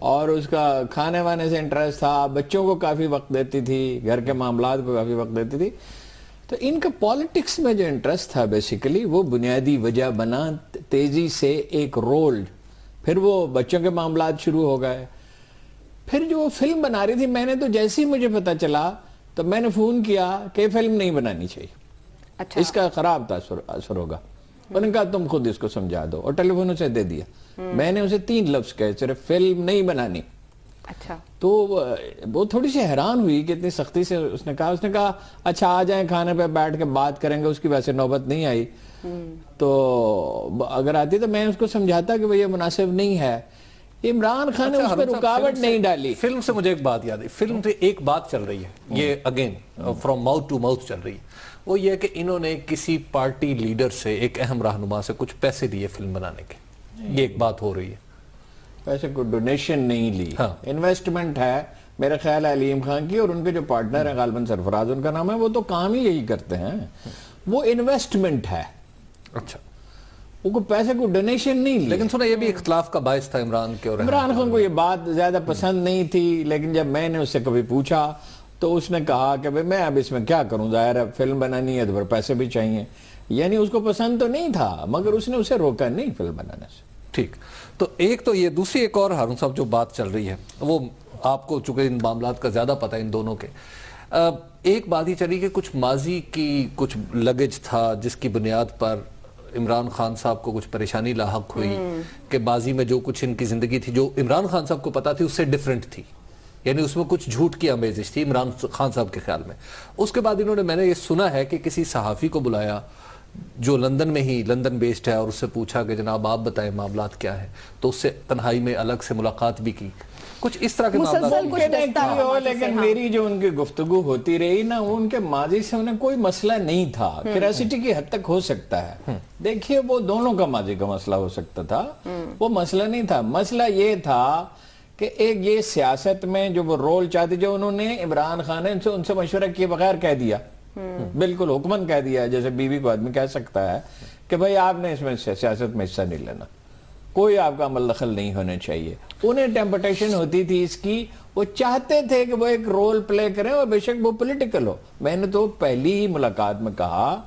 اور اس کا کھانے وانے سے انٹرسٹ تھا, بچوں کو کافی وقت دیتی تھی, گھر کے معاملات کو کافی وقت دیتی تھی. تو ان کا پالیٹکس میں جو انٹرسٹ تھا بیسیکلی وہ بنیادی وجہ بنا تیزی سے ایک رول. پھر وہ بچوں کے معاملات شروع ہو گئے. پھر جو فلم بنا رہی تھی, میں نے تو جیسے ہی مجھے پتا چلا تو میں نے فون کیا کہ فلم نہیں بنانی چاہیے, اچھا اس کا خراب اثر ہوگا. انہوں نے کہا تم خود اس کو سمجھا دو, اور ٹیلی فون اسے دے دیا. میں نے اسے 3 لفظ کہے, صرف فلم نہیں بنانی. اچھا. تو وہ تھوڑی سی حیران ہوئی کہ اتنی سختی سے اس نے کہا اچھا آ جائیں کھانے پہ بیٹھ کے بات کریں گے. اس کی ویسے نوبت نہیں آئی, تو اگر آتی تو میں اس کو سمجھاتا کہ وہ یہ مناسب نہیں ہے. عمران خان نے اس پہ رکاوٹ نہیں ڈالی. فلم سے مجھے ایک بات یاد ہے, فلم سے ایک بات چل رہی ہے, یہ again from mouth to mouth چل رہی ہے. وہ یہ کہ انہوں نے کسی پارٹی لیڈر سے, ایک اہم رہنما سے کچھ پیسے لیے فلم بنانے کے. یہ ایک بات ہو رہی ہے. پیسے کو ڈونیشن نہیں لی, انویسٹمنٹ ہے میرا خیال ہے علیم خان کی, اور ان کے جو پارٹنر ہیں غالباً سرفراز ان کا نام ہے, وہ تو کام ہی یہی کرتے ہیں. وہ انویسٹمنٹ ہے. اچھا, وہ پیسے کو ڈونیشن نہیں لی. لیکن سنا یہ بھی اختلاف کا باعث تھا عمران کے اور عمران خان کو یہ بات زیادہ پسند نہیں تھی. لیکن جب میں نے اس سے کبھی پوچھا تو اس نے کہا کہ میں اب اس میں کیا کروں, ظاہر ہے فلم بنانی ہے تو پھر پیسے بھی چاہیے. یعنی اس کو پسند تو نہیں تھا, مگر اس نے اسے روکا نہیں فلم بنانے سے. ٹھیک. تو ایک تو یہ, دوسری ایک اور ہارون صاحب جو بات چل رہی ہے, وہ آپ کو چونکہ ان معاملات کا زیادہ پتہ ہے ان دونوں کے, ایک بات ہی چلی کہ کچھ ماضی کی کچھ لگج تھا جس کی بنیاد پر عمران خان صاحب کو کچھ پریشانی لاحق ہوئی, کہ ماضی میں جو کچھ ان کی زندگی تھی جو عمران خان صاحب کو پتا تھی اس سے ڈیفرنٹ تھی. یعنی اس میں کچھ جھوٹ کی آمیزش تھی عمران خان صاحب کے خیال میں. اس کے بعد انہوں نے, میں نے یہ سنا ہے کہ کسی صحافی کو بلایا جو لندن میں ہی لندن بیسڈ ہے, اور اس سے پوچھا کہ جناب آپ بتائیں معاملات کیا ہے, تو اس سے تنہائی میں الگ سے ملاقات بھی کی. کچھ اس طرح کے معاملات. لیکن میری جو ان کی گفتگو ہوتی رہی نا, وہ ان کے ماضی سے انہیں کوئی مسئلہ نہیں تھا. کیوریوسٹی کی حد تک ہو سکتا ہے. دیکھیے وہ دونوں کا ماضی کا مسئلہ ہو سکتا تھا, وہ مسئلہ نہیں تھا. مسئلہ یہ تھا کہ ایک یہ سیاست میں جو وہ رول چاہتے, جو انہوں نے عمران خان نے ان سے مشورہ کیے بغیر کہہ دیا, بالکل حکمن کہہ دیا, جیسے بیوی کو آدمی کہہ سکتا ہے کہ بھئی آپ نے اس میں سیاست میں حصہ نہیں لینا, کوئی آپ کا عمل دخل نہیں ہونا چاہیے. انہیں ٹیمپٹیشن ہوتی تھی اس کی, وہ چاہتے تھے کہ وہ ایک رول پلے کریں, اور بے شک وہ پولیٹیکل ہو. میں نے تو پہلی ہی ملاقات میں کہا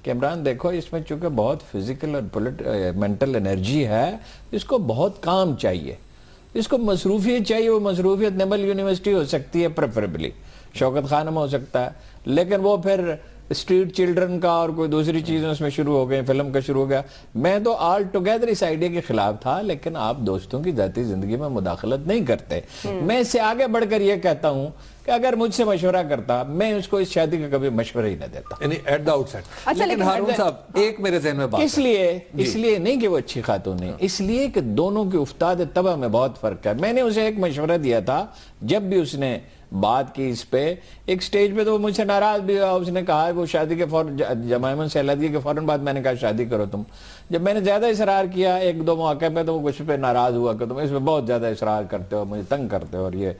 کہ عمران دیکھو اس میں چونکہ بہت فزیکل اور مینٹل انرجی ہے, اس کو بہت کام چاہیے, اس کو مصروفیت چاہیے. وہ مصروفیت نیبل یونیورسٹی ہو سکتی ہے پریفریبلی, شوکت خانم ہو سکتا ہے, لیکن وہ پھر اسٹریٹ چلڈرن کا اور کوئی دوسری چیزیں اس میں شروع ہو گئی, فلم کا شروع ہو گیا. میں تو آل ٹوگیدر اس آئیڈیا کے خلاف تھا, لیکن آپ دوستوں کی ذاتی زندگی میں مداخلت نہیں کرتے. میں اس سے آگے بڑھ کر یہ کہتا ہوں کہ اگر مجھ سے مشورہ کرتا, میں اس کو اس شادی کا کبھی مشورہ ہی نہ دیتا. یعنی ایٹ دا آؤٹ سائڈ. لیکن ہارون صاحب ایک میرے ذہن میں بات, اس لیے نہیں کہ وہ اچھی خاتون ہے, اس لیے کہ دونوں کے افتاد طبع میں بہت فرق ہے. میں نے اسے ایک مشورہ دیا تھا جب بھی اس نے بات کی اس پہ ایک سٹیج پہ, تو وہ مجھ سے ناراض بھی ہوا. اس نے کہا وہ شادی کے جمائمن سے اعلانیہ کے فوراً بعد میں نے کہا شادی کرو تم. جب میں نے زیادہ اصرار کیا 1-2 موقع پہ, تو وہ کچھ پہ ناراض ہوا کہ تم اس پہ بہت زیادہ اصرار کرتے ہو, مجھے تنگ کرتے ہو. اور یہ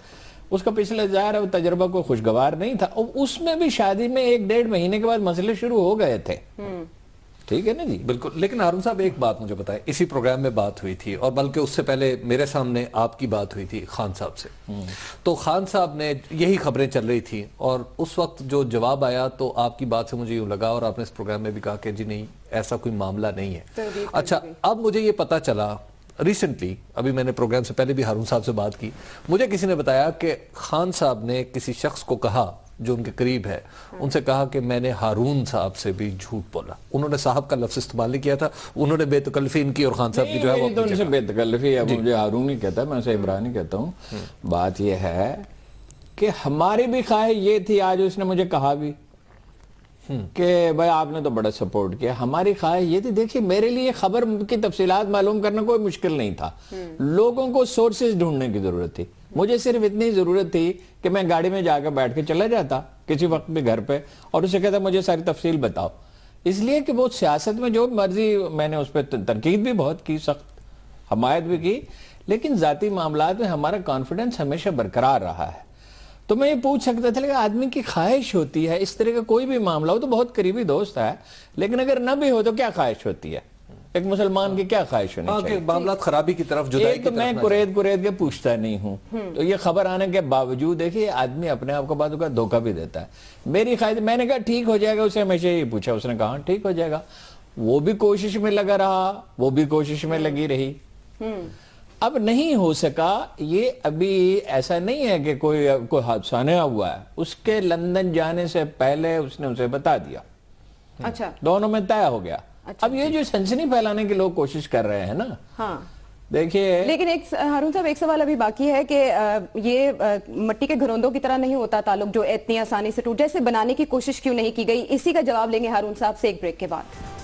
اس کا پچھلے ظاہر ہے وہ تجربہ کوئی خوشگوار نہیں تھا. اس میں بھی شادی میں 1-1.5 مہینے کے بعد مسئلے شروع ہو گئے تھے. ٹھیک ہے نا جی, بالکل. لیکن ہارون صاحب ایک بات مجھے بتائیں, اسی پروگرام میں بات ہوئی تھی, اور بلکہ اس سے پہلے میرے سامنے آپ کی بات ہوئی تھی خان صاحب سے. تو خان صاحب نے یہی خبریں چل رہی تھی, اور اس وقت جو جواب آیا تو آپ کی بات سے مجھے یوں لگا, اور آپ نے اس پروگرام میں بھی کہا کہ جی نہیں ایسا کوئی معاملہ نہیں ہے. اچھا, اب مجھے یہ پتا چلا ریسنٹلی, ابھی میں نے پروگرام سے پہلے بھی ہارون صاحب سے بات کی, مجھے کسی نے بتایا کہ خان صاحب نے کسی شخص کو کہا جو ان کے قریب ہے, ان سے کہا کہ میں نے ہارون صاحب سے بھی جھوٹ بولا. انہوں نے صاحب کا لفظ استعمال نہیں کیا تھا, انہوں نے بے تکلفی ان کی اور خان صاحب کی جو ہے وہ ان سے بے تکلفی ہے. مجھے ہارون ہی کہتا ہے, میں اسے عمران ہی کہتا ہوں. بات یہ ہے کہ ہماری بھی خواہش یہ تھی, آج اس نے مجھے کہا بھی کہ بھائی آپ نے تو بڑا سپورٹ کیا. ہماری خواہش یہ تھی, دیکھیے میرے لیے خبر کی تفصیلات معلوم کرنا کوئی مشکل نہیں تھا, لوگوں کو سورسز ڈھونڈنے کی ضرورت تھی. مجھے صرف اتنی ضرورت تھی کہ میں گاڑی میں جا کر بیٹھ کے چلا جاتا کسی وقت بھی گھر پہ, اور اسے کہتا مجھے ساری تفصیل بتاؤ. اس لیے کہ وہ سیاست میں جو مرضی, میں نے اس پہ تنقید بھی بہت کی, سخت حمایت بھی کی, لیکن ذاتی معاملات میں ہمارا کانفیڈنس ہمیشہ برقرار رہا ہے. تو میں یہ پوچھ سکتا تھا کہ آدمی کی خواہش ہوتی ہے, اس طرح کا کوئی بھی معاملہ ہو تو بہت قریبی دوست ہے, لیکن اگر نہ بھی ہو تو کیا خواہش ہوتی ہے, ایک مسلمان کی کیا خواہش ہونی چاہیے؟ معاملات خرابی کی طرف جدائی ایک کی طرف میں نہ قرید کے پوچھتا نہیں ہوں، تو یہ خبر آنے کے باوجود دیکھیے آدمی اپنے آپ کو بعض کا دھوکہ بھی دیتا ہے۔ میری خواہش، میں نے کہا ٹھیک ہو جائے گا، اسے ہمیشہ یہ پوچھا، اس نے کہا ٹھیک ہو جائے گا، وہ بھی کوشش میں لگا رہا، وہ بھی کوشش میں لگی رہی، اب نہیں ہو سکا۔ یہ ابھی ایسا نہیں ہے کہ کوئی حادثہ نیا ہوا ہے، اس کے لندن جانے سے پہلے اس نے اسے بتا دیا، اچھا دونوں میں طے ہو گیا۔ اب یہ جو سنسنی پھیلانے کی لوگ کوشش کر رہے ہیں نا، ہاں دیکھیے، لیکن ایک ہارون صاحب ایک سوال ابھی باقی ہے کہ یہ مٹی کے گھروندوں کی طرح نہیں ہوتا تعلق جو اتنی آسانی سے ٹوٹ جائے، اسے بنانے کی کوشش کیوں نہیں کی گئی؟ اسی کا جواب لیں گے ہارون صاحب سے ایک بریک کے بعد۔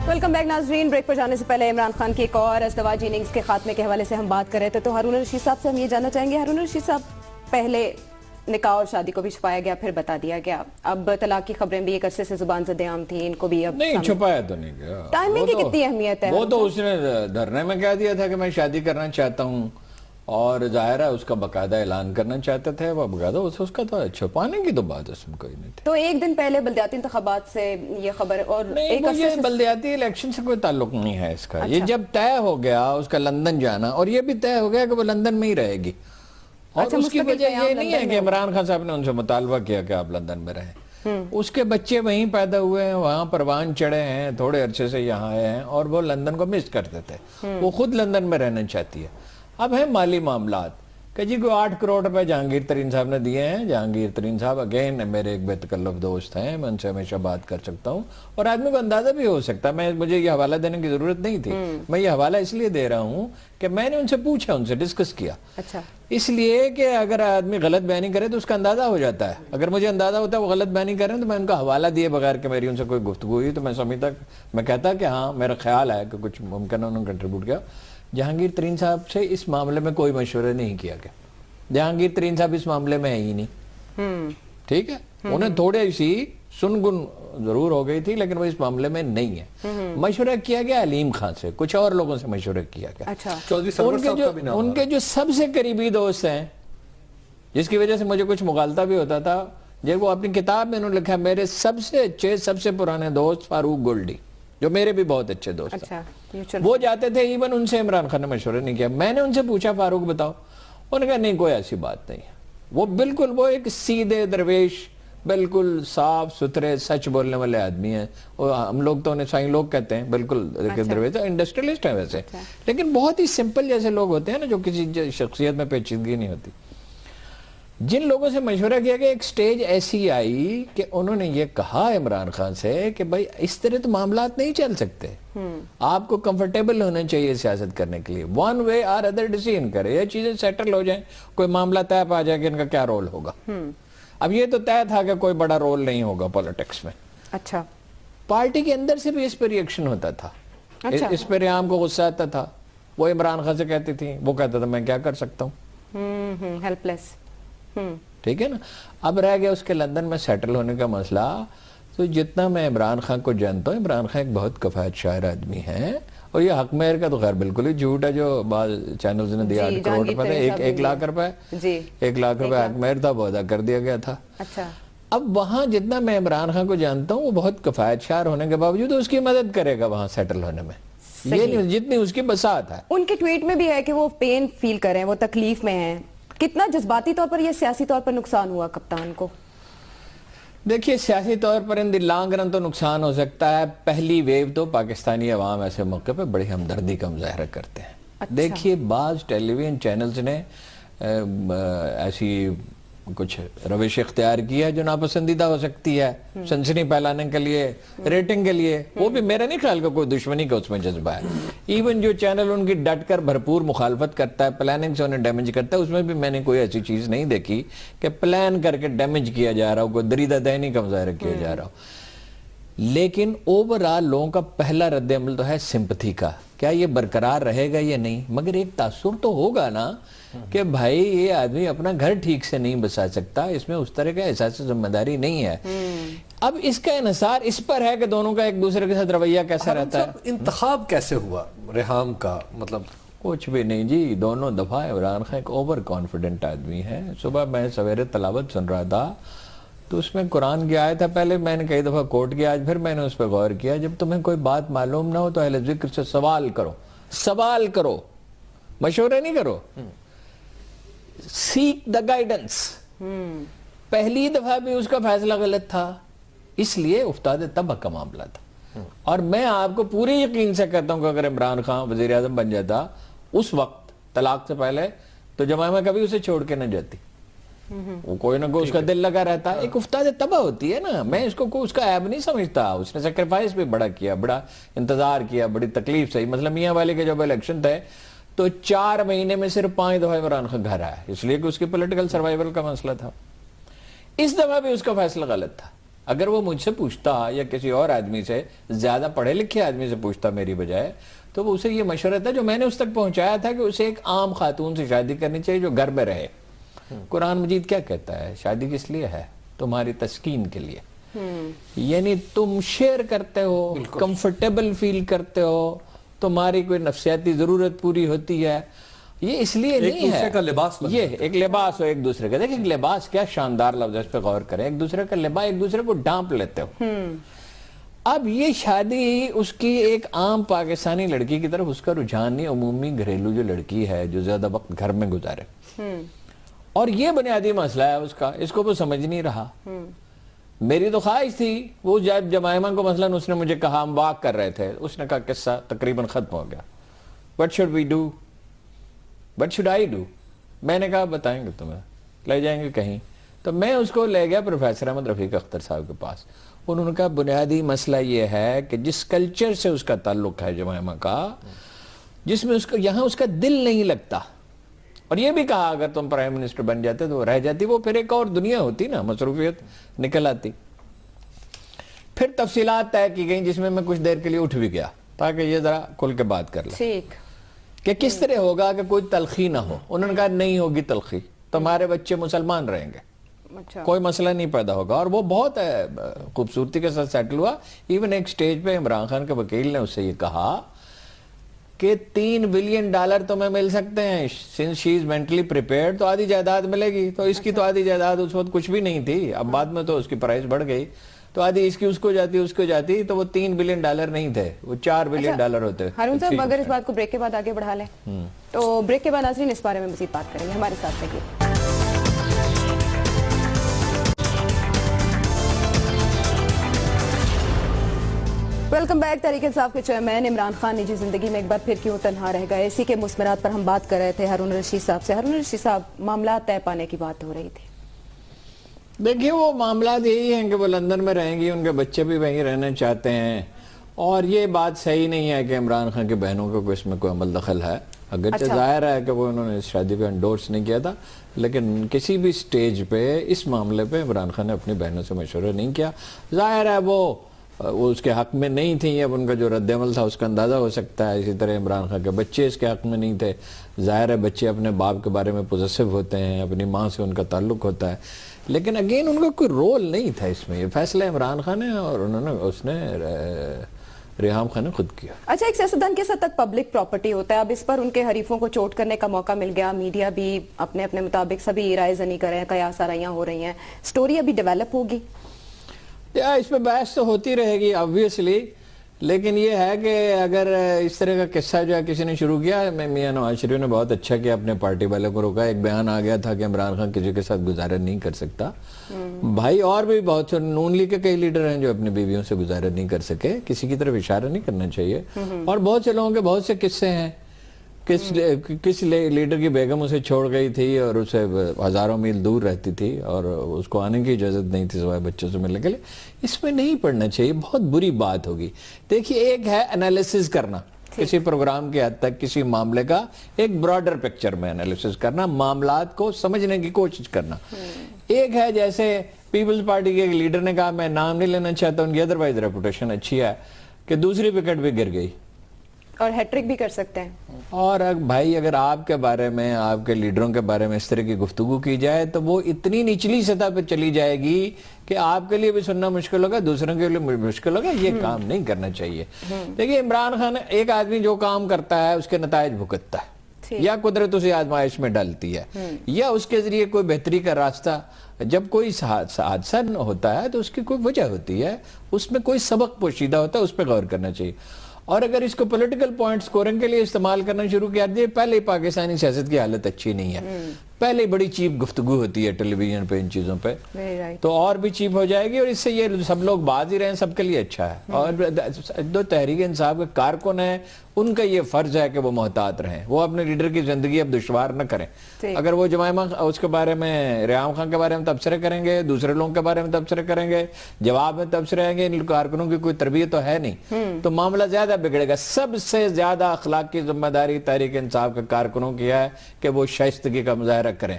ویلکم بیک ناظرین، بریک پر جانے سے پہلے عمران خان کی ایک اور ازدواجی اننگز کے خاتمے کے حوالے سے ہم بات کر رہے تھے، تو ہارون رشید صاحب سے ہم یہ جاننا چاہیں گے، ہارون رشید صاحب، پہلے نکاح اور شادی کو بھی چھپایا گیا، پھر بتا دیا گیا، اب طلاق کی خبریں بھی ایک عرصے سے زبان زد عام تھیں، ان کو بھی اب نہیں چھپایا تو نہیں گیا۔ ٹائمنگ کی کتنی اہمیت ہے؟ وہ تو اس نے دھرنے میں کہہ دیا تھا کہ میں شادی کرنا چاہتا ہوں، اور ظاہر ہے اس کا باقاعدہ اعلان کرنا چاہتے تھے، وہ باقاعدہ اس کا تو چھپانے کی تو بات اس میں کوئی نہیں تھی۔ تو ایک دن پہلے بلدیاتی انتخابات سے یہ خبر، اور ایک مجھے بلدیاتی الیکشن سے کوئی تعلق نہیں ہے اس کا۔ یہ جب طے ہو گیا اس کا لندن جانا، اور یہ بھی طے ہو گیا کہ وہ لندن میں ہی رہے گی، اور اس کی وجہ یہ نہیں ہے کہ عمران خان صاحب نے ان سے مطالبہ کیا کہ آپ لندن میں رہیں، اس کے بچے وہیں پیدا ہوئے ہیں، وہاں پروان چڑھے ہیں، تھوڑے عرصے سے یہاں آئے ہیں، اور وہ لندن کو مس کرتے تھے، وہ خود لندن میں رہنا چاہتی ہے۔ اب ہے مالی معاملات کہ جی کوئی 8 کروڑ روپے جہانگیر ترین صاحب نے دیے ہیں۔ جہانگیر ترین صاحب اگین میرے ایک بے تکلف دوست ہیں، میں ان سے ہمیشہ بات کر سکتا ہوں، اور آدمی کو اندازہ بھی ہو سکتا ہے، مجھے یہ حوالہ دینے کی ضرورت نہیں تھی، میں یہ حوالہ اس لیے دے رہا ہوں کہ میں نے ان سے پوچھا، ان سے ڈسکس کیا، اچھا اس لیے کہ اگر آدمی غلط بیانی کرے تو اس کا اندازہ ہو جاتا ہے۔ اگر مجھے اندازہ ہوتا ہے وہ غلط بیانی کر رہے ہیں تو میں ان کا حوالہ دیے بغیر کہ میری ان سے کوئی گفتگو ہوئی تو میں سمجھ تک میں کہتا کہ ہاں میرا خیال ہے کہ کچھ ممکن انہوں نے کنٹریبیوٹ کیا۔ جہانگیر ترین صاحب سے اس معاملے میں کوئی مشورہ نہیں کیا گیا، جہانگیر ترین صاحب اس معاملے میں ہے ہی نہیں، ٹھیک ہے، انہیں تھوڑے سی سنگن ضرور ہو گئی تھی لیکن وہ اس معاملے میں نہیں ہے۔ مشورہ کیا گیا علیم خان سے، کچھ اور لوگوں سے مشورہ کیا گیا، اچھا چودھری سرور صاحب کا بھی نام ان کے جو سب سے قریبی دوست ہیں، جس کی وجہ سے مجھے کچھ مغالطہ بھی ہوتا تھا، جب وہ اپنی کتاب میں انہوں نے لکھا میرے سب سے اچھے سب سے پرانے دوست فاروق گولڈی، جو میرے بھی بہت اچھے دوست ہیں، وہ جاتے تھے، ایون ان سے عمران خان نے مشورہ نہیں کیا۔ میں نے ان سے پوچھا فاروق بتاؤ، انہوں نے کہا نہیں کوئی ایسی بات نہیں ہے، وہ بالکل وہ ایک سیدھے درویش، بالکل صاف ستھرے سچ بولنے والے آدمی ہیں، اور ہم لوگ تو انہیں سائیں لوگ کہتے ہیں، بالکل درویش، انڈسٹریلسٹ ہیں ویسے، لیکن بہت ہی سمپل جیسے لوگ ہوتے ہیں نا، جو کسی شخصیت میں پیچیدگی نہیں ہوتی۔ جن لوگوں سے مشورہ کیا کہ ایک سٹیج ایسی آئی کہ انہوں نے یہ کہا عمران خان سے کہ بھائی اس طرح تو معاملات نہیں چل سکتے، آپ کو کمفرٹیبل ہونا چاہیے سیاست کرنے کے لیے، ون وے اور ادر ڈیسیژن کرے، یہ چیزیں سیٹل ہو جائیں، کوئی معاملہ طے پا جائے کہ ان کا کیا رول ہوگا۔ اب یہ تو طے تھا کہ کوئی بڑا رول نہیں ہوگا پولیٹکس میں، اچھا پارٹی کے اندر سے بھی اس پہ ریئیکشن ہوتا تھا، اس پہ ریام کو غصہ آتا تھا، وہ عمران خان سے کہتی تھی، وہ کہتا تھا میں کیا کر سکتا ہوں، ہیلپ لیس، ٹھیک ہے نا۔ اب رہ گیا اس کے لندن میں سیٹل ہونے کا مسئلہ، تو جتنا میں عمران خان کو جانتا ہوں، عمران خان ایک بہت کفایت شاعر آدمی ہے، اور یہ حق مہر کا تو خیر بالکل ہی جھوٹ ہے جو بعض چینلز نے دیا 8 کروڑ روپے، 1 لاکھ روپے، 1 لاکھ روپے حق مہر تھا، وہ ادا کر دیا گیا تھا۔ اچھا اب وہاں جتنا میں عمران خان کو جانتا ہوں، وہ بہت کفایت شعر ہونے کے باوجود اس کی مدد کرے گا وہاں سیٹل ہونے میں، یہ نہیں جتنی اس کی بساط ہے۔ ان کے ٹویٹ میں بھی ہے کہ وہ پین فیل کر رہے ہیں، وہ تکلیف میں ہیں، کتنا جذباتی طور پر یا سیاسی طور پر نقصان ہوا کپتان کو؟ دیکھیے سیاسی طور پر ان دی لانگ رن تو نقصان ہو سکتا ہے، پہلی ویو تو پاکستانی عوام ایسے موقع پہ بڑی ہمدردی کا مظاہرہ کرتے ہیں۔ دیکھیے بعض ٹیلی ویژن چینلز نے ایسی کچھ روش اختیار کی ہے جو ناپسندیدہ ہو سکتی ہے، سنسنی پھیلانے کے لیے، ریٹنگ کے لیے، وہ بھی میرا نہیں خیال کہ کوئی دشمنی کا اس میں جذبہ ہے۔ ایون جو چینل ان کی ڈٹ کر بھرپور مخالفت کرتا ہے، پلاننگ سے انہیں ڈیمیج کرتا ہے، اس میں بھی میں نے کوئی ایسی چیز نہیں دیکھی کہ پلان کر کے ڈیمیج کیا جا رہا ہو، کوئی دریدہ دہنی کا مظاہرہ کیا جا رہا ہو۔ لیکن اوورآل لوگوں کا پہلا رد عمل تو ہے سمپتھی کا، کیا یہ برقرار رہے گا یا نہیں، مگر ایک تاثر تو ہوگا نا کہ بھائی یہ آدمی اپنا گھر ٹھیک سے نہیں بسا سکتا، اس میں اس طرح کا احساس ذمہ داری نہیں ہے۔ اب اس کا انحصار اس پر ہے کہ دونوں کا ایک دوسرے کے ساتھ رویہ کیسا رہتا ہے۔ انتخاب کیسے ہوا ریحام کا، مطلب کچھ بھی نہیں جی، دونوں دفعہ عمران خان ایک اوور کانفیڈنٹ آدمی ہے. صبح میں سویرے تلاوت سن رہا تھا تو اس میں قرآن کی آیت ہے، پہلے میں نے کئی دفعہ کوٹ کیا، آج پھر میں نے اس پہ غور کیا، جب تمہیں کوئی بات معلوم نہ ہو تو اہل ذکر سے سوال کرو، مشورے نہیں کرو. سیک دا گائیڈنس. پہلی دفعہ بھی اس کا فیصلہ غلط تھا، اس لیے افتاد تباہ کا معاملہ تھا. اور میں آپ کو پورے یقین سے کہتا ہوں کہ اگر عمران خان وزیر اعظم بن جاتا اس وقت طلاق سے پہلے تو جمائمہ کبھی اسے چھوڑ کے نہ جاتی. وہ کوئی نہ کوئی اس کا دل لگا رہتا. ایک افتاد تباہ ہوتی ہے نا. میں اس کو اس کا عیب نہیں سمجھتا. اس نے سیکریفائس بھی بڑا کیا، بڑا انتظار کیا، بڑی تکلیف سے. مثلا میاں والے کے جب الیکشن تھے تو 4 مہینے میں صرف 5 دفعہ عمران خان گھر آیا، اس لیے کہ اس کی پولیٹیکل سروائیول کا مسئلہ تھا. اس دفعہ بھی اس کا فیصلہ غلط تھا. اگر وہ مجھ سے پوچھتا یا کسی اور آدمی سے، زیادہ پڑھے لکھے آدمی سے پوچھتا میری بجائے، تو وہ اسے یہ مشورہ تھا جو میں نے اس تک پہنچایا تھا کہ اسے ایک عام خاتون سے شادی کرنی چاہیے جو گھر میں رہے. قرآن مجید کیا کہتا ہے؟ شادی کس لیے ہے؟ تمہاری تسکین کے لیے. یعنی تم شیئر کرتے ہو، کمفرٹیبل فیل کرتے ہو، تمہاری کوئی نفسیاتی ضرورت پوری ہوتی ہے. یہ اس لیے نہیں ہے ایک دوسرے کا لباس بن یہ ایک لباس ہو ایک دوسرے کا. دیکھیں لباس کیا شاندار لفظ ہے، اس پہ غور کریں. ایک دوسرے کا لباس، ایک دوسرے کو ڈانپ لیتے ہو. اب یہ شادی اس کی ایک عام پاکستانی لڑکی کی طرف اس کا رجحان نہیں، عمومی گھریلو جو لڑکی ہے جو زیادہ وقت گھر میں گزارے. اور یہ بنیادی مسئلہ ہے اس کا، اس کو وہ سمجھ نہیں رہا. میری تو خواہش تھی، وہ جب جمائمہ کو مثلا اس نے مجھے کہا، ہم واک کر رہے تھے، اس نے کہا قصہ تقریباً ختم ہو گیا. What should we do? What should I do? میں نے کہا بتائیں گے تمہیں، لے جائیں گے کہیں. تو میں اس کو لے گیا پروفیسر احمد رفیق اختر صاحب کے پاس. انہوں نے کہا بنیادی مسئلہ یہ ہے کہ جس کلچر سے اس کا تعلق ہے جمائمہ کا، جس میں یہاں اس کا دل نہیں لگتا. اور یہ بھی کہا اگر تم پرائم منسٹر بن جاتے تو وہ رہ جاتی، وہ پھر ایک اور دنیا ہوتی نا، مصروفیت نکل آتی. پھر تفصیلات طے کی گئیں جس میں میں کچھ دیر کے لیے اٹھ بھی گیا تاکہ یہ ذرا کھل کے بات کر لیں کہ کس طرح ہوگا کہ کوئی تلخی نہ ہو. انہوں نے کہا نہیں ہوگی تلخی، تمہارے بچے مسلمان رہیں گے، کوئی مسئلہ نہیں پیدا ہوگا. اور وہ بہت خوبصورتی کے ساتھ سیٹل ہوا. ایون ایک سٹیج پہ عمران خان کے وکیل نے اس سے یہ کہا کہ $3 بلین تمہیں مل سکتے ہیں since she is mentally prepared، تو آدھی جائیداد ملے گی. تو اس کی تو آدھی جائیداد اس وقت کچھ بھی نہیں تھی، اب بعد میں تو اس کی پرائز بڑھ گئی، تو آدھی اس کی اس کو جاتی، تو وہ $3 بلین نہیں تھے، وہ $4 بلین ہوتے. ہارون صاحب اگر اس بات کو بریک کے بعد آگے بڑھا لیں تو بریک کے بعد ناظرین اس بارے میں مزید بات کریں گے. ہمارے ساتھ رہیے. Welcome back. تحریک انصاف کے چیئرمین عمران خان نجی زندگی میں ایک بار پھر کیوں تنہا رہ گئے، اسی کے مثمرات پر ہم بات کر رہے تھے ہارون رشید صاحب سے. ہارون رشید صاحب، معاملات طے پانے کی بات ہو رہی تھی. دیکھیے وہ معاملات یہی ہیں کہ وہ لندن میں رہیں گی، ان کے بچے بھی وہیں رہنا چاہتے ہیں. اور یہ بات صحیح نہیں ہے کہ عمران خان کے بہنوں کو اس میں کوئی عمل دخل ہے. اگرچہ ظاہر ہے کہ وہ انہوں نے اس شادی کو انڈورس نہیں کیا تھا، لیکن کسی بھی سٹیج پہ اس معاملے پہ عمران خان نے اپنی بہنوں سے مشورہ نہیں کیا. ظاہر ہے وہ اس کے حق میں نہیں تھیں، اب ان کا جو رد عمل تھا اس کا اندازہ ہو سکتا ہے. اسی طرح عمران خان کے بچے اس کے حق میں نہیں تھے. ظاہر ہے بچے اپنے باپ کے بارے میں پوزیسو ہوتے ہیں، اپنی ماں سے ان کا تعلق ہوتا ہے، لیکن اگین ان کا کوئی رول نہیں تھا اس میں. یہ فیصلہ عمران خان نے اور اس نے ریحام خان نے خود کیا. اچھا، ایک سیاستدان کس حد تک پبلک پراپرٹی ہوتا ہے؟ اب اس پر ان کے حریفوں کو چوٹ کرنے کا موقع مل گیا، میڈیا بھی اپنے اپنے مطابق سبھی رائے زنی کر رہے ہیں، قیاس آرائیاں ہو رہی ہیں، سٹوری ابھی ڈیولپ ہوگی. اس پہ بحث تو ہوتی رہے گی آبویسلی، لیکن یہ ہے کہ اگر اس طرح کا قصہ جو ہے کسی نے شروع کیا، میاں نواز شریف نے بہت اچھا کیا، اپنے پارٹی والے کو روکا. ایک بیان آ گیا تھا کہ عمران خان کسی کے ساتھ گزارا نہیں کر سکتا. بھائی اور بھی بہت سے نون لیگ کے کئی لیڈر ہیں جو اپنی بیویوں سے گزارا نہیں کر سکے. کسی کی طرف اشارہ نہیں کرنا چاہیے. اور بہت سے لوگوں کے بہت سے قصے ہیں. کس لیڈر کی بیگم اسے چھوڑ گئی تھی اور اسے ہزاروں میل دور رہتی تھی اور اس کو آنے کی اجازت نہیں تھی سوائے بچوں سے ملنے کے لیے. اس میں نہیں پڑھنا چاہیے، بہت بری بات ہوگی. دیکھیے ایک ہے انالیسس کرنا کسی پروگرام کے حد تک، کسی معاملے کا ایک براڈر پکچر میں انالیسس کرنا، معاملات کو سمجھنے کی کوشش کرنا. ایک ہے جیسے پیپلز پارٹی کے لیڈر نے کہا، میں نام نہیں لینا چاہتا، ان کی ادروائز ریپوٹیشن اچھی ہے، کہ دوسری وکٹ بھی گر گئی. اور ہیٹرک بھی کر سکتے ہیں. اور بھائی اگر آپ کے بارے میں, آپ کے لیڈروں کے بارے میں اس طرح کی گفتگو کی جائے تو وہ اتنی نچلی سطح پہ چلی جائے گی کہ آپ کے لیے بھی سننا مشکل ہوگا, دوسروں کے لیے مشکل ہوگا. یہ کام نہیں کرنا چاہیے. دیکھیے عمران خان, ایک آدمی جو کام کرتا ہے اس کے نتائج بھگتتا ہے, یا قدرت اسے آزمائش میں ڈالتی ہے, یا اس کے ذریعے کوئی بہتری کا راستہ. جب کوئی حادثہ ہوتا ہے تو اس کی کوئی وجہ ہوتی ہے, اس میں کوئی سبق پوشیدہ ہوتا ہے, اس پہ غور کرنا چاہیے. اور اگر اس کو پولیٹیکل پوائنٹ سکورنگ کے لیے استعمال کرنا شروع کیا دیا, پہلے ہی پاکستانی سیاست کی حالت اچھی نہیں ہے, پہلے بڑی چیپ گفتگو ہوتی ہے ٹیلی ویژن پہ ان چیزوں پہ, تو اور بھی چیپ ہو جائے گی, اور اس سے یہ سب لوگ باز ہی رہے ہیں, سب کے لیے اچھا ہے. اور جو تحریک انصاف کے کارکن ہیں ان کا یہ فرض ہے کہ وہ محتاط رہیں, وہ اپنے لیڈر کی زندگی اب دشوار نہ کریں. اگر وہ جمائمہ اس کے بارے میں, ریحام خان کے بارے میں تبصرے کریں گے, دوسرے لوگوں کے بارے میں تبصرے کریں گے, جواب میں تبصرے آئیں گے, ان کارکنوں کی کوئی تربیت تو ہے نہیں, تو معاملہ زیادہ بگڑے گا. سب سے زیادہ اخلاقی ذمہ داری تحریک انصاف کے کارکنوں کی ہے کہ وہ شائستگی کا مظاہرہ کریں.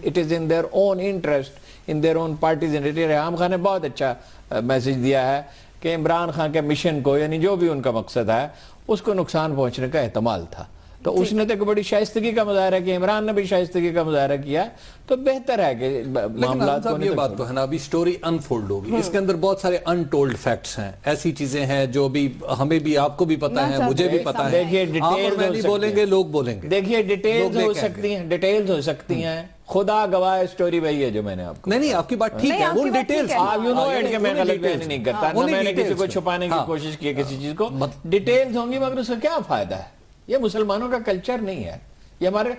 It is in their own interest, in their own party's interest. Reham Khan نے بہت اچھا میسج دیا ہے کہ عمران خان کے مشن کو, یعنی جو بھی ان کا مقصد ہے, اس کو نقصان پہنچنے کا احتمال تھا, تو اس نے تو ایک بڑی شائستگی کا مظاہرہ کیا, عمران نے بھی شائستگی کا مظاہرہ کیا, تو بہتر ہے کہ معاملات کو یہ بات تو ہے نا, ابھی سٹوری انفولڈ ہوگی, اس کے اندر بہت سارے انٹولڈ فیکٹس ہیں, ایسی چیزیں ہیں جو بھی ہمیں بھی, آپ کو بھی پتا ہے, مجھے بھی پتا ہے. آپ اور میں نہیں بولیں گے, لوگ بولیں گے. دیکھیے ڈیٹیلز ہو سکتی ہیں, ڈیٹیلز ہو سکتی ہیں, خدا گواہ سٹوری وہی ہے جو میں نے آپ کو. نہیں آپ کی بات ٹھیک ہے, وہ ڈیٹیلز آپ یو نو ایٹ کہ میں غلط بیان نہیں کرتا, نہ میں نے کسی کو چھپانے کی کوشش کی کسی چیز کو. ڈیٹیلز ہوں گی مگر اس کا کیا فائدہ ہے؟ یہ مسلمانوں کا کلچر نہیں ہے. یہ ہمارے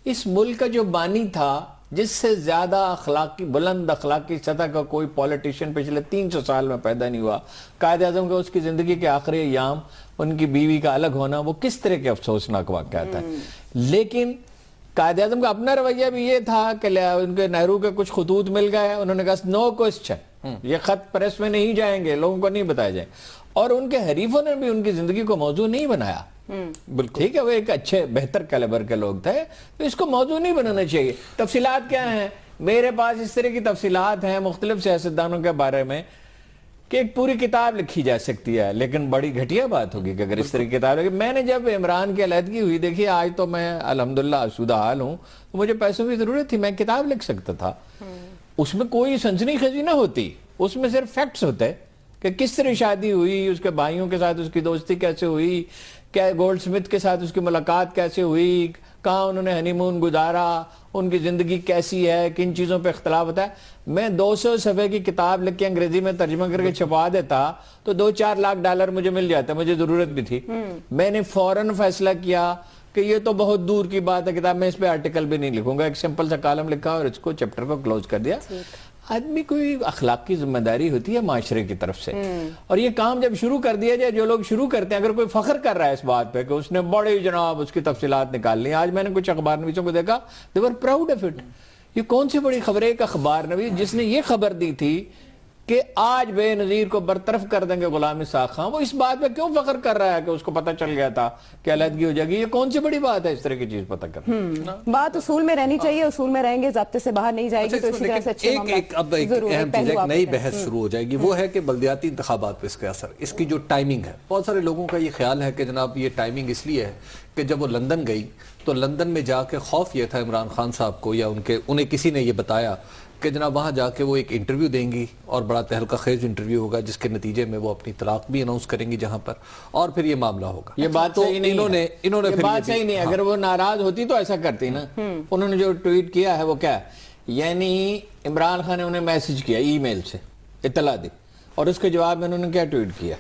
اس ملک کا جو بانی تھا, جس سے زیادہ اخلاقی, بلند اخلاقی سطح کا کوئی پولیٹیشین پچھلے 300 سال میں پیدا نہیں ہوا. قائد اعظم کا اس کی زندگی کے آخری ایام, ان کی بیوی کا الگ ہونا, وہ کس طرح کے افسوسناک واقعہ تھا. لیکن قائد اعظم کا اپنا رویہ بھی یہ تھا کہ ان کے نہرو کے کچھ خطوط مل گئے, انہوں نے کہا نو کوسچن, یہ خط پریس میں نہیں جائیں گے, لوگوں کو نہیں بتائے جائیں. اور ان کے حریفوں نے بھی ان کی زندگی کو موضوع نہیں بنایا. بالکل ٹھیک ہے, وہ ایک اچھے بہتر کیلیبر کے لوگ تھے, تو اس کو موضوع نہیں بنانا چاہیے. تفصیلات کیا ہیں؟ میرے پاس اس طرح کی تفصیلات ہیں مختلف سیاستدانوں کے بارے میں کہ ایک پوری کتاب لکھی جا سکتی ہے, لیکن بڑی گھٹیا بات ہوگی کہ اگر اس طرح کی کتاب ہے. میں نے جب عمران کی علیحدگی ہوئی, دیکھیے آج تو میں الحمدللہ آسودہ حال ہوں, تو مجھے پیسوں کی ضرورت تھی, میں کتاب لکھ سکتا تھا. اس میں کوئی سنسنی خیزی نہ ہوتی, اس میں صرف فیکٹس ہوتے کہ کس طرح شادی ہوئی, اس کے بھائیوں کے ساتھ اس کی دوستی کیسے ہوئی, کیا گولڈ سمتھ کے ساتھ اس کی ملاقات کیسے ہوئی, کہاں انہوں نے ہنی مون گزارا, ان کی زندگی کیسی ہے, کن چیزوں پہ اختلاف ہوتا ہے. میں 200 صفحے کی کتاب لکھ کے انگریزی میں ترجمہ کر کے چھپا دیتا تو $2-4 لاکھ مجھے مل جاتا, مجھے ضرورت بھی تھی. میں نے فوراً فیصلہ کیا کہ یہ تو بہت دور کی بات ہے کتاب, میں اس پہ آرٹیکل بھی نہیں لکھوں گا, ایک سمپل سا کالم لکھا اور اس کو چیپٹر کو کلوز کر دیا. آدمی کوئی اخلاقی ذمہ داری ہوتی ہے معاشرے کی طرف سے, اور یہ کام جب شروع کر دیا جائے, جو لوگ شروع کرتے ہیں, اگر کوئی فخر کر رہا ہے اس بات پہ کہ اس نے بڑے جناب اس کی تفصیلات نکال لی. آج میں نے کچھ اخبار نویسوں کو دیکھا, they were proud of it. یہ کون سی بڑی خبر ہے, ایک اخبار نویس جس نے یہ خبر دی تھی کہ آج بے نظیر کو برطرف کر دیں گے غلام اسحاق خان, وہ اس بات پہ کیوں فخر کر رہا ہے کہ اس کو پتہ چل گیا تھا کہ علیحدگی ہو جائے گی؟ یہ کون سی بڑی بات ہے اس طرح کی چیز پتہ کرنا؟ بات اصول میں رہنی چاہیے, اصول میں رہیں گے, ضابطے سے باہر نہیں جائے گی, تو اسی طرح سے اچھے ایک اب ایک اہم چیز, ایک نئی بحث شروع ہو جائے گی, وہ ہے کہ بلدیاتی انتخابات پہ اس کا اثر, اس کی جو ٹائمنگ ہے. بہت سارے لوگوں کا یہ خیال ہے کہ جناب یہ ٹائمنگ اس لیے ہے کہ جب وہ لندن گئی تو لندن میں جا کے خوف یہ تھا عمران خان صاحب کو, یا انہیں کسی نے یہ بتایا کہ جناب وہاں جا کے وہ ایک انٹرویو دیں گی اور بڑا تہلکہ خیز انٹرویو ہوگا, جس کے نتیجے میں وہ اپنی طلاق بھی اناؤنس کریں گی جہاں پر, اور پھر یہ معاملہ ہوگا. یہ بات صحیح نہیں, انہوں نے بات صحیح نہیں. اگر وہ ناراض ہوتی تو ایسا کرتی نا. انہوں نے جو ٹویٹ کیا ہے وہ کیا ہے, یعنی عمران خان نے انہیں میسج کیا, ای میل سے اطلاع دی, اور اس کے جواب میں انہوں نے کیا ٹویٹ کیا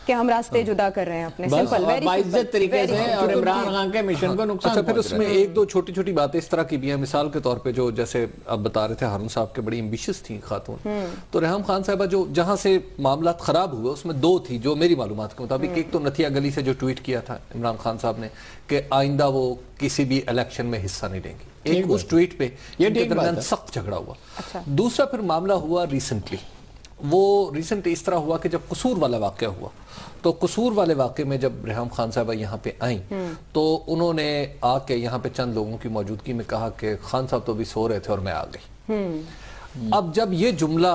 کہ ہم راستے جدا کر رہے ہیں اپنے, سمپل, باعزت طریقے سے, اور عمران خان کے مشن کو نقصان. اچھا, پھر اس میں ایک دو چھوٹی چھوٹی باتیں اس طرح کی بھی ہیں, مثال کے طور پہ جو جیسے آپ بتا رہے تھے ہارون صاحب کے بڑی ایمبیشس تھیں خاتون, تو ریحام خان صاحبہ جو جہاں سے معاملات خراب ہوئے اس میں 2 تھی جو میری معلومات کے مطابق. ایک تو نتھیا گلی سے جو ٹویٹ کیا تھا عمران خان صاحب نے کہ آئندہ وہ کسی بھی الیکشن میں حصہ نہیں لیں گی, ایک اس ٹویٹ پہ ان کے درمیان سخت جھگڑا ہوا. دوسرا پھر معاملہ ہوا ریسنٹلی, وہ ریسنٹ اس طرح ہوا کہ جب قصور والا واقعہ ہوا, تو قصور والے واقعے میں جب ریحام خان صاحبہ یہاں پہ آئیں تو انہوں نے آ کے یہاں پہ چند لوگوں کی موجودگی میں کہا کہ خان صاحب تو بھی سو رہے تھے اور میں آ گئی. اب جب یہ جملہ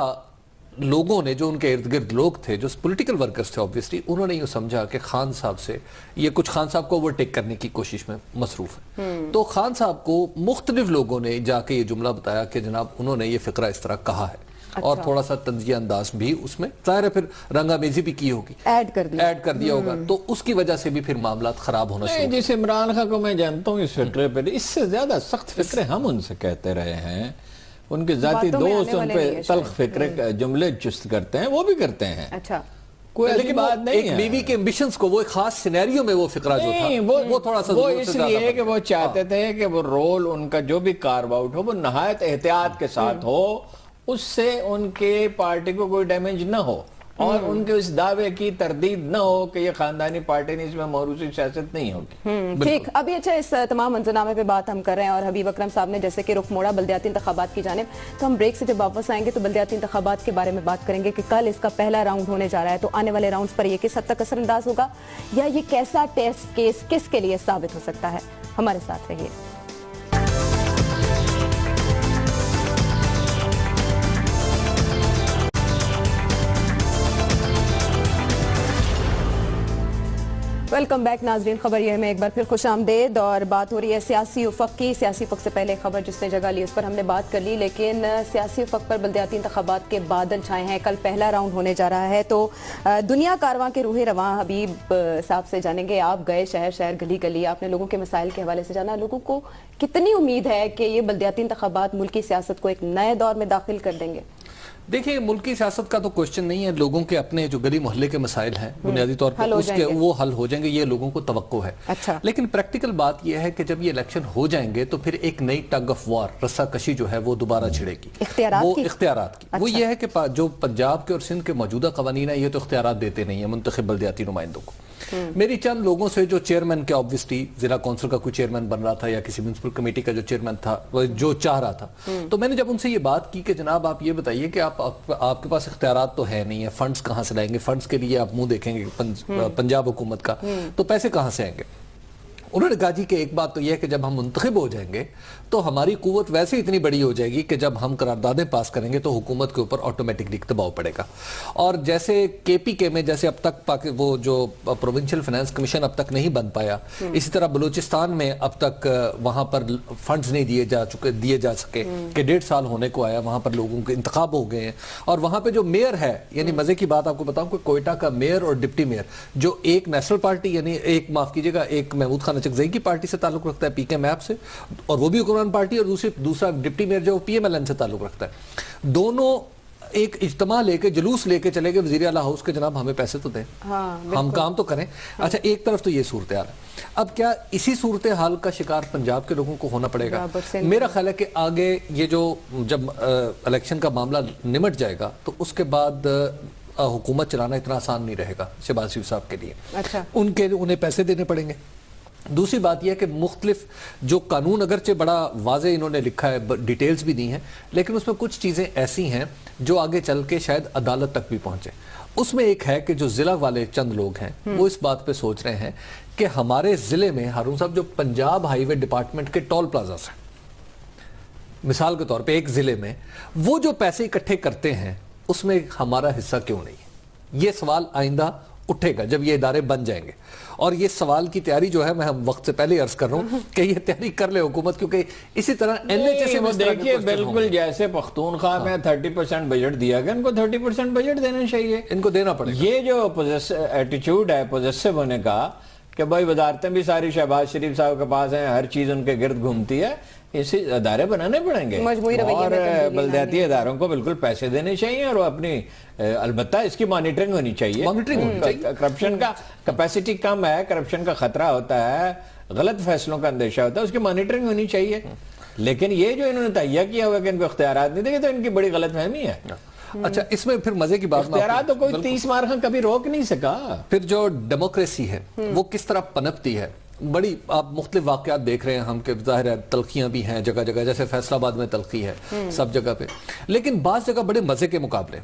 لوگوں نے جو ان کے ارد گرد لوگ تھے جو پولیٹیکل ورکرز تھے آبویسلی انہوں نے یہ سمجھا کہ خان صاحب سے یہ کچھ خان صاحب کو اوور ٹیک کرنے کی کوشش میں مصروف ہے. تو خان صاحب کو مختلف لوگوں نے جا کے یہ جملہ بتایا کہ جناب انہوں نے یہ فقرہ اس طرح کہا ہے اور تھوڑا سا طنزیہ انداز بھی اس میں ظاہر ہے پھر رنگا میزی بھی کی ہوگی, ایڈ کر دیا ہوگا, تو اس کی وجہ سے بھی پھر معاملات خراب ہونا شروع. جس عمران خان کو میں جانتا ہوں اس فکرے پہ اس سے زیادہ سخت فکرے ہم ان سے کہتے رہے ہیں. ان کے ذاتی دوست ان پہ تلخ فکرے جملے چست کرتے ہیں, وہ بھی کرتے ہیں. اچھا کوئی ایسی بات نہیں ہے. ایک بیوی کے امبیشنز کو وہ ایک خاص سینیریو میں وہ فقرہ جو تھا وہ تھوڑا سا وہ اس لیے کہ وہ چاہتے تھے کہ وہ رول ان کا جو بھی کارو آؤٹ ہو وہ نہایت احتیاط کے ساتھ ہو, اس سے ان کے پارٹی کو کوئی ڈیمیج نہ ہو اور ان کے اس دعوے کی تردید نہ ہو کہ یہ خاندانی پارٹی نے اس میں موروثی سیاست نہیں ہوگی. ٹھیک, ابھی اچھا اس تمام منظرنامے پہ بات ہم کر رہے ہیں اور حبیب اکرم صاحب نے جیسے کہ رخ موڑا بلدیاتی انتخابات کی جانب, تو ہم بریک سے جب واپس آئیں گے تو بلدیاتی انتخابات کے بارے میں بات کریں گے کہ کل اس کا پہلا راؤنڈ ہونے جا رہا ہے, تو آنے والے راؤنڈز پر یہ کس حد تک اثر انداز ہوگا یا یہ کیسا ٹیسٹ کیس کس کے لیے ثابت ہو سکتا ہے. ہمارے ساتھ رہیے. ویلکم بیک ناظرین, خبر یہ میں ایک بار پھر خوش آمدید, اور بات ہو رہی ہے سیاسی افق کی. سیاسی افق سے پہلے خبر جس نے جگہ لی اس پر ہم نے بات کر لی, لیکن سیاسی افق پر بلدیاتی انتخابات کے بادل چھائے ہیں. کل پہلا راؤنڈ ہونے جا رہا ہے, تو دنیا کارواں کے روح رواں حبیب صاحب سے جانیں گے. آپ گئے شہر شہر گلی گلی, آپ نے لوگوں کے مسائل کے حوالے سے جانا. لوگوں کو کتنی امید ہے کہ یہ بلدیاتی انتخابات ملکی سیاست کو ایک نئے دور میں داخل کر دیں گے؟ دیکھیں, ملکی سیاست کا تو کوشچن نہیں ہے. لوگوں کے اپنے جو گلی محلے کے مسائل ہیں بنیادی طور پر اس کے وہ حل ہو جائیں گے, یہ لوگوں کو توقع ہے. لیکن پریکٹیکل بات یہ ہے کہ جب یہ الیکشن ہو جائیں گے تو پھر ایک نئی ٹگ آف وار, رسا کشی جو ہے وہ دوبارہ چھڑے گی. وہ اختیارات کی وہ یہ ہے کہ جو پنجاب کے اور سندھ کے موجودہ قوانین ہیں یہ تو اختیارات دیتے نہیں ہیں منتخب بلدیاتی نمائندوں کو. میری چند لوگوں سے جو چیئرمین کے آبویسلی ضلع کونسل کا کوئی چیئرمین بن رہا تھا یا کسی میونسپل کمیٹی کا جو چیئرمین تھا جو چاہ رہا تھا, تو میں نے جب ان سے یہ بات کی کہ جناب آپ یہ بتائیے کہ آپ کے پاس اختیارات تو ہے نہیں ہے, فنڈز کہاں سے لائیں گے, فنڈز کے لیے آپ منہ دیکھیں گے پنجاب حکومت کا, تو پیسے کہاں سے آئیں گے. انہوں نے کہا جی کہ ایک بات تو یہ ہے کہ جب ہم منتخب ہو جائیں گے تو ہماری قوت ویسے اتنی بڑی ہو جائے گی کہ جب ہم قراردادیں پاس کریں گے تو حکومت کے اوپر آٹومیٹکلی دباؤ پڑے گا. اور جیسے کے پی کے میں جیسے اب تک وہ جو پروونشل فائنانس کمیشن اب تک نہیں بن پایا, اسی طرح بلوچستان میں اب تک وہاں پر فنڈز نہیں دیے جا سکے کہ 1.5 سال ہونے کو آیا, وہاں پر لوگوں کے انتخاب ہو گئے ہیں. اور وہاں پہ جو میئر ہے, یعنی مزے کی بات آپ کو بتاؤں کہ کوئٹہ کا میئر اور ڈپٹی میئر جو ایک نیشنل پارٹی یعنی ایک معاف کیجیے گا ایک محمود خان چکزئی کی پارٹی سے تعلق رکھتا ہے, پی کے میپ سے, اور وہ بھی حکمران پارٹی, اور دوسرا ڈپٹی میئر جو پی ایم ایل این سے تعلق رکھتا ہے. دونوں ایک اجتماع لے کے جلوس لے کے چلے گئے وزیر اعلیٰ ہاؤس کے, جناب ہمیں پیسے تو دیں, ہم کام تو کریں. اچھا, ایک طرف تو یہ صورتحال ہے. اب کیا اسی صورتحال کا شکار پنجاب کے لوگوں کو ہونا پڑے گا؟ میرا خیال ہے کہ آگے یہ جو جب الیکشن کا معاملہ نمٹ جائے گا تو اس کے بعد حکومت چلانا اتنا آسان نہیں رہے گا شہباز شریف صاحب کے لیے. انہیں پیسے دینے پڑیں گے. دوسری بات یہ ہے کہ مختلف جو قانون اگرچہ بڑا واضح انہوں نے لکھا ہے, ڈیٹیلز بھی دی ہیں, لیکن اس میں کچھ چیزیں ایسی ہیں جو آگے چل کے شاید عدالت تک بھی پہنچے. اس میں ایک ہے کہ جو ضلع والے چند لوگ ہیں وہ اس بات پہ سوچ رہے ہیں کہ ہمارے ضلع میں ہارون صاحب جو پنجاب ہائی وے ڈپارٹمنٹ کے ٹول پلازاز ہیں, مثال کے طور پہ ایک ضلع میں وہ جو پیسے اکٹھے کرتے ہیں اس میں ہمارا حصہ کیوں نہیں ہے. یہ سوال آئندہ اٹھے گا جب یہ ادارے بن جائیں گے, اور یہ سوال کی تیاری جو ہے میں وقت سے پہلے عرض کر رہا ہوں کہ یہ تیاری کر لے حکومت, کیونکہ اسی طرح این ایچ اے سے دیکھیے بالکل جیسے پختونخوا میں 30% بجٹ دیا گیا, ان کو 30% بجٹ دینا چاہیے, ان کو دینا پڑے گا. یہ جو ایٹیچیوڈ ہے پوزیسو ہونے کا کہ بھائی وزارتیں بھی ساری شہباز شریف صاحب کے پاس ہیں, ہر چیز ان کے گرد گھومتی ہے, اسی ادارے بنانے پڑیں گے اور بلدیاتی اداروں کو بالکل پیسے دینے چاہیے, اور وہ اپنی البتہ اس کی مانیٹرنگ ہونی چاہیے. کرپشن کا کیپیسٹی کم ہے, کرپشن کا خطرہ ہوتا ہے, غلط فیصلوں کا اندیشہ ہوتا ہے, اس کی مانیٹرنگ ہونی چاہیے. لیکن یہ جو انہوں نے تہیہ کیا ہوا کہ ان کو اختیارات نہیں دیں, تو ان کی بڑی غلط فہمی ہے. اچھا, اس میں پھر مزے کی بات, اختیارات تو کوئی 30 مارخان کبھی روک نہیں سکا. پھر جو ڈیموکریسی ہے وہ کس طرح پنپتی ہے, بڑی آپ مختلف واقعات دیکھ رہے ہیں ہم کہ ظاہر ہے تلخیاں بھی ہیں جگہ جگہ, جیسے فیصل آباد میں تلخی ہے سب جگہ پہ, لیکن بعض جگہ بڑے مزے کے مقابلے.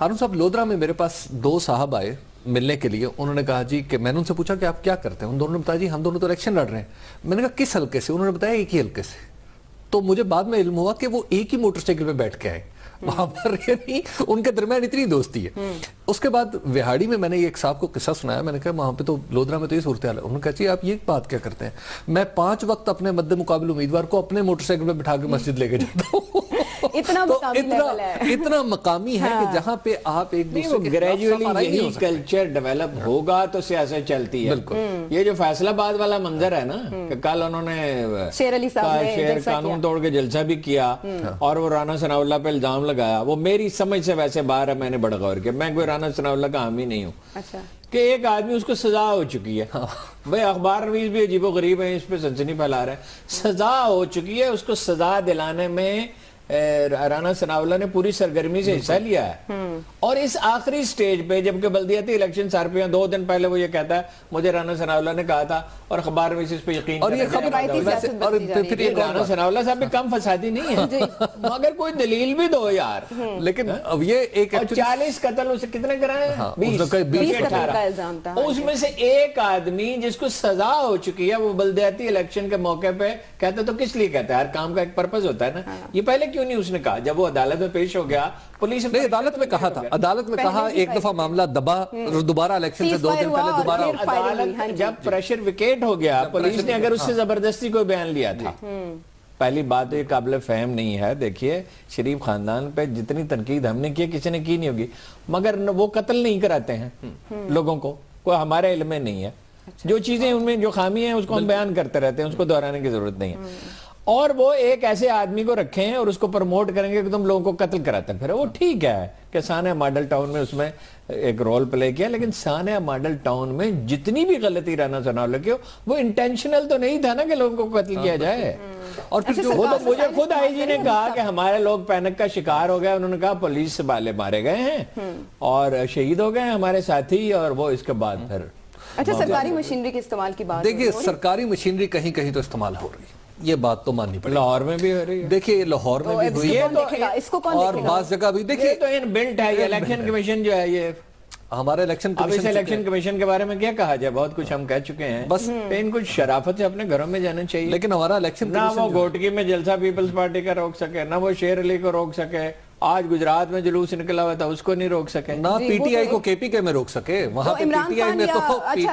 ہارون صاحب لودھرا میں میرے پاس 2 صاحب آئے ملنے کے لیے, انہوں نے کہا جی کہ میں نے ان سے پوچھا کہ آپ کیا کرتے ہیں, ان دونوں نے بتایا جی ہم دونوں تو الیکشن لڑ رہے ہیں. میں نے کہا کس حلقے سے؟ انہوں نے بتایا ایک ہی حلقے سے. تو مجھے بعد میں علم ہوا کہ وہ ایک ہی موٹر سائیکل پہ بیٹھ کے آئے. وہاں پر یعنی ان کے درمیان اتنی دوستی ہے. اس کے بعد وہاڑی میں نے ایک صاحب کو قصہ سنایا, میں نے کہا وہاں پہ تو لودھرا میں تو یہ صورتحال ہے. انہوں نے کہا جی آپ یہ بات کیا کرتے ہیں, میں 5 وقت اپنے مد مقابل امیدوار کو اپنے موٹر سائیکل پہ بٹھا کے مسجد لے کے جاتا ہوں. اتنا مقامی ہے کہ جہاں پہ آپ ایک دوسرے کے گریجولی یہی کلچر ڈیولپ ہوگا تو سیاست چلتی ہے. یہ جو فیصل آباد والا منظر ہے نا کہ کل انہوں نے شیر علی صاحب شیر قانون توڑ کے جلسہ بھی کیا اور وہ رانا ثناء اللہ پہ الزام لگایا, وہ میری سمجھ سے ویسے باہر ہے, میں نے بڑا غور کیا, میں کوئی رانا ثناء اللہ کا حامی نہیں ہوں کہ ایک آدمی اس کو سزا ہو چکی ہے. بھئی اخبار نویس بھی عجیب و غریب ہیں, اس پہ سنسنی پھیلا رہے ہیں. سزا ہو چکی ہے, اس کو سزا دلانے میں رانا ثناء اللہ نے پوری سرگرمی سے حصہ لیا ہے. اور اس آخری سٹیج پہ جبکہ بلدیاتی الیکشن سر پہ 2 دن پہلے وہ یہ کہتا ہے مجھے رانا ثناء اللہ نے کہا تھا اور اخبار میں اس پہ یقین اور یہ خبر اور پھر رانا ثناء اللہ صاحب بھی کم فسادی نہیں ہے مگر کوئی دلیل بھی دو یار. لیکن اب یہ ایک 40 قتل اسے کتنے کرائے ہیں, 20 قتل کا الزام تھا. اس میں سے ایک آدمی جس کو سزا ہو چکی ہے وہ بلدیاتی الیکشن کے موقع پہ کہتا تو کس لیے کہتا ہے, ہر کام کا ایک پرپز ہوتا ہے نا. یہ پہلے کیوں نہیں اس نے کہا جب وہ عدالت میں پیش ہو گیا, پولیس نے عدالت میں کہا تھا, عدالت میں کہا ایک دفعہ معاملہ دبا, دوبارہ الیکشن سے 2 دن پہلے دوبارہ عدالت جب پریشر وکیٹ ہو گیا, پولیس نے اگر اس سے زبردستی کوئی بیان لیا تھا. پہلی بات یہ قابل فہم نہیں ہے. دیکھیے شریف خاندان پہ جتنی تنقید ہم نے کی کسی نے کی نہیں ہوگی, مگر وہ قتل نہیں کراتے ہیں لوگوں کو, کوئی ہمارے علم میں نہیں ہے. جو چیزیں ان میں جو خامی ہیں اس کو ہم بیان کرتے رہتے ہیں, اس کو دہرانے کی ضرورت نہیں ہے. اور وہ ایک ایسے آدمی کو رکھیں اور اس کو پروموٹ کریں گے کہ تم لوگوں کو قتل کراتے ہیں. پھر وہ ٹھیک ہے کہ سانحہ ماڈل ٹاؤن میں اس میں ایک رول پلے کیا, لیکن سانحہ ماڈل ٹاؤن میں جتنی بھی غلطی رانا ثناء اللہ کی ہو وہ انٹینشنل تو نہیں تھا نا کہ لوگوں کو قتل کیا جائے. اور پھر وہ تو مجھے خود آئی جی نے کہا کہ ہمارے لوگ پینک کا شکار ہو گئے, انہوں نے کہا پولیس سے بالے مارے گئے ہیں اور شہید ہو گئے ہیں ہمارے ساتھی, اور وہ اس کے بعد پھر اچھا سرکاری مشینری کے استعمال کی بات. دیکھیے سرکاری مشینری کہیں کہیں تو استعمال ہو رہی ہے, یہ بات تو ماننی پڑے. لاہور میں بھی ہو رہی ہے, دیکھیے لاہور میں بھی ہوئی ہے, اس کو کون اور بعض جگہ بھی دیکھیے تو ان بلٹ ہے. یہ الیکشن کمیشن جو ہے, یہ ہمارے الیکشن کمیشن کے بارے میں کیا کہا جائے, بہت کچھ ہم کہہ چکے ہیں, بس ان کو شرافت سے اپنے گھروں میں جانا چاہیے. لیکن ہمارا الیکشن نہ وہ گوٹکی میں جلسہ پیپلز پارٹی کا روک سکے, نہ وہ شیر علی کو روک سکے, آج گجرات میں جلوس نکلا ہوا تھا اس کو نہیں روک سکے, نہ پی ٹی آئی کو کے پی کے میں روک سکے. وہاں پہ پی ٹی آئی میں تو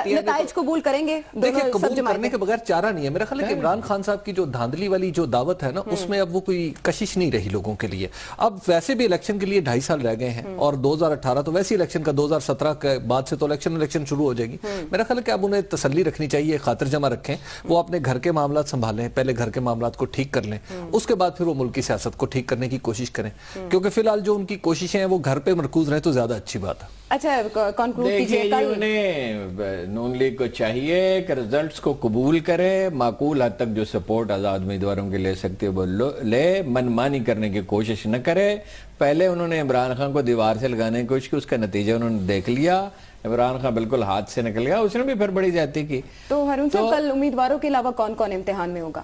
نتائج قبول کریں گے, دیکھیں قبول کرنے کے بغیر چارہ نہیں ہے. میرا خیال ہے کہ عمران خان صاحب کی جو دھاندلی والی جو دعوت ہے نا, اس میں اب وہ کوئی کشش نہیں رہی لوگوں کے لیے. اب ویسے بھی الیکشن کے لیے 2.5 سال رہ گئے ہیں, اور 2018 تو ویسے الیکشن کا, 2017 کے بعد سے تو الیکشن شروع ہو جائے گی. میرا خیال ہے کہ اب انہیں تسلی رکھنی چاہیے, خاطر جمع رکھیں, وہ اپنے گھر کے معاملات سنبھالیں, پہلے گھر کے معاملات کو ٹھیک کر لیں, اس کے بعد پھر وہ ملکی سیاست کو ٹھیک کرنے کی کوشش کریں, کیونکہ فی الحال جو ان کی کوششیں ہیں وہ گھر پہ مرکوز رہیں تو زیادہ اچھی بات ہے. اچھا کنکلوڈ کیجئے. انہیں نون لیگ کو چاہیے کہ رزلٹس کو قبول کرے, معقول حد تک جو سپورٹ آزاد امیدواروں کے لے سکتے ہے وہ لے, منمانی کرنے کی کوشش نہ کرے. پہلے انہوں نے عمران خان کو دیوار سے لگانے کی کوشش کی, اس کا نتیجہ انہوں نے دیکھ لیا, عمران خان بالکل ہاتھ سے نکل گیا, اس نے بھی پھر بڑی زیادتی کی. تو ہارون صاحب کل امیدواروں کے علاوہ کون کون امتحان میں ہوگا؟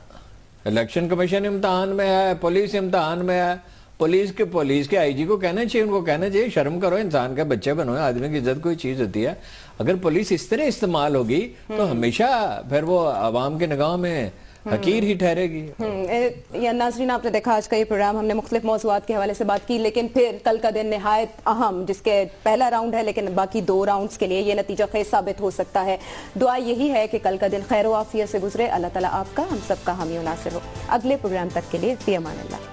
الیکشن کمیشن امتحان میں ہے, پولیس امتحان میں ہے. پولیس کے آئی جی کو کہنا چاہیے, ان کو کہنا چاہیے شرم کرو, انسان کا بچے بنو, آدمی کی عزت کوئی چیز ہوتی ہے. اگر پولیس اس طرح استعمال ہوگی تو ہمیشہ پھر وہ عوام کی نگاہ میں حقیر ہی ٹھہرے گی. ناظرین آپ نے دیکھا آج کا یہ پروگرام, ہم نے مختلف موضوعات کے حوالے سے بات کی, لیکن پھر کل کا دن نہایت اہم, جس کے پہلا راؤنڈ ہے لیکن باقی 2 راؤنڈز کے لیے یہ نتیجہ خیز ثابت ہو سکتا ہے. دعا یہی ہے کہ کل کا دن خیر و عافیت سے گزرے, اللہ تعالیٰ آپ کا ہم سب کا حامی و ناصر ہو. اگلے پروگرام تک کے لیے فی امان اللہ.